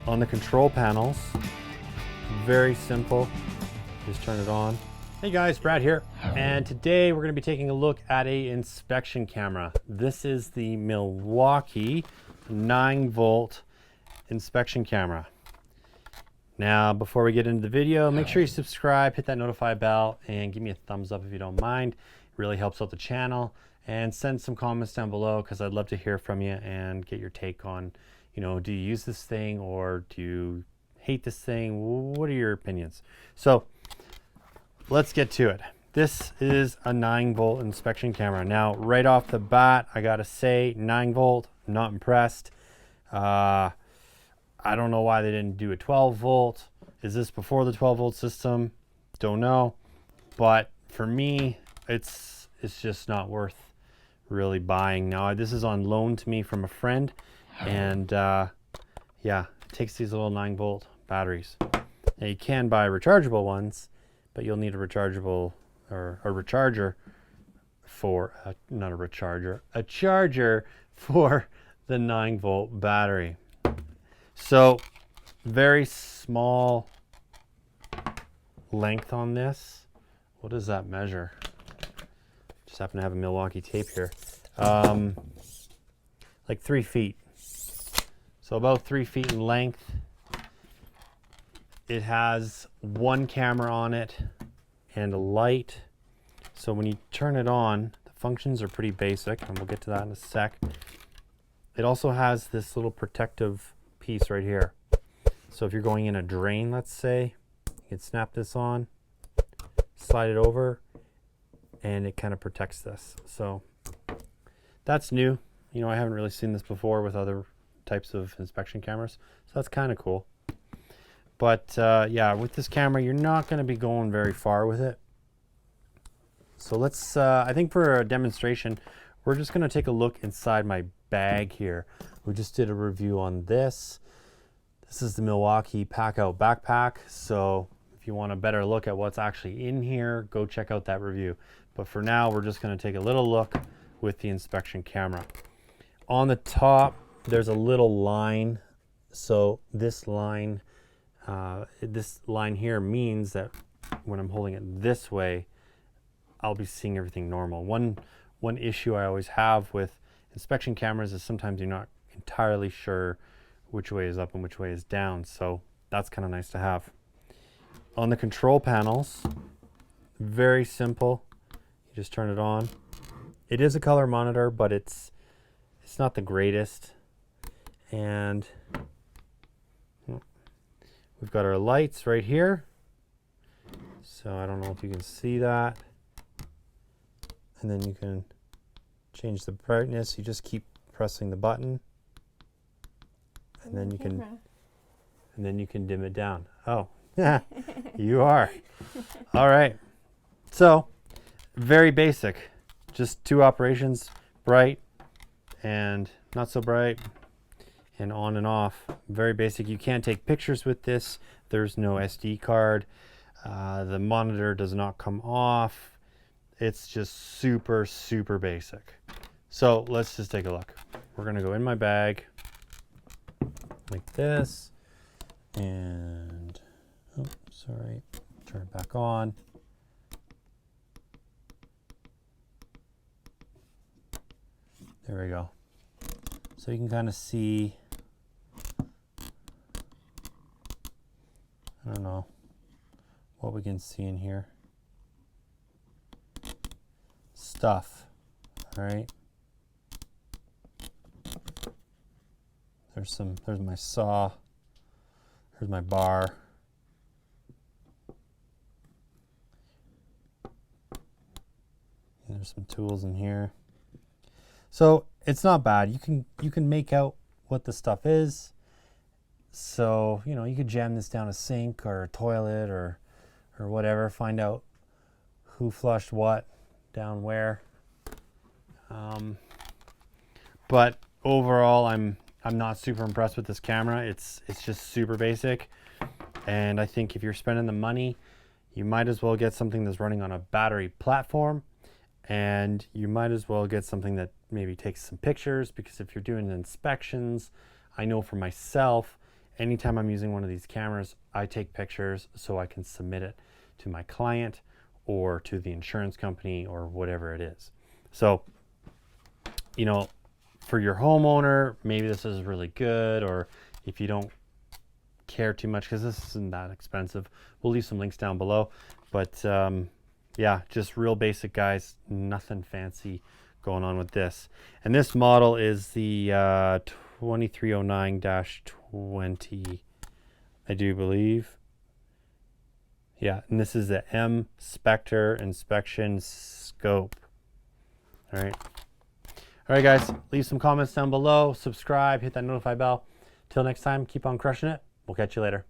On the control panels, very simple, just turn it on. Hey guys, Brad here, and today we're going to be taking a look at a inspection camera. This is the Milwaukee 9-volt inspection camera. Now, before we get into the video, make sure you subscribe, hit that notify bell, and give me a thumbs up if you don't mind. It really helps out the channel. And send some comments down below because I'd love to hear from you and get your take on, you know, do you use this thing or do you hate this thing? What are your opinions? So let's get to it. This is a 9-volt inspection camera. Now, right off the bat, I gotta say, 9-volt, not impressed. I don't know why they didn't do a 12-volt. Is this before the 12-volt system? Don't know. But for me, it's just not worth really buying. Now, this is on loan to me from a friend, and yeah, it takes these little 9-volt batteries. Now, you can buy rechargeable ones, but you'll need a rechargeable or a recharger for not a recharger, a charger for the 9-volt battery. So very small length on this. What does that measure? Just happen to have a Milwaukee tape here. Like 3 feet. So about 3 feet in length. It has one camera on it and a light. So when you turn it on, the functions are pretty basic, and we'll get to that in a sec. It also has this little protective piece right here. So if you're going in a drain, let's say, you can snap this on, slide it over, and it kind of protects this. So that's new. You know, I haven't really seen this before with other types of inspection cameras. So that's kind of cool. But yeah, with this camera, you're not going to be going very far with it. So let's, I think for a demonstration, we're just going to take a look inside my bag here. We just did a review on this. This is the Milwaukee PACKOUT backpack. So if you want a better look at what's actually in here, go check out that review. But for now, we're just going to take a little look with the inspection camera. On the top, there's a little line. So this line here means that when I'm holding it this way, I'll be seeing everything normal. One issue I always have with inspection cameras is sometimes you're not entirely sure which way is up and which way is down. So that's kind of nice to have. On the control panels, very simple. You just turn it on. It is a color monitor, but it's not the greatest. And we've got our lights right here. So I don't know if you can see that. And then you can change the brightness. You just keep pressing the button. And then you can dim it down. Oh, yeah, you are. All right. So very basic. Just 2 operations, bright and not so bright, and on and off. Very basic. You can't take pictures with this. There's no SD card. The monitor does not come off. It's just super, super basic. So let's just take a look. We're gonna go in my bag like this, and oh, sorry, turn it back on. There we go. So you can kind of see, I don't know what we can see in here. Stuff, all right? There's my saw, there's my bar. And there's some tools in here. So it's not bad. You can make out what the stuff is. So, you know, you could jam this down a sink or a toilet or whatever, find out who flushed what down where. But overall, I'm not super impressed with this camera. It's just super basic. And I think if you're spending the money, you might as well get something that's running on a battery platform, and you might as well get something that maybe takes some pictures, because if you're doing inspections, I know for myself, anytime I'm using one of these cameras, I take pictures so I can submit it to my client or to the insurance company or whatever it is. So, you know, for your homeowner, maybe this is really good, or if you don't care too much, because this isn't that expensive, we'll leave some links down below. But yeah, just real basic, guys, nothing fancy going on with this. And this model is the 2309-20, I do believe. Yeah, and this is the M-Spector inspection scope. All right. All right, guys, leave some comments down below, subscribe, hit that notify bell. Till next time, keep on crushing it. We'll catch you later.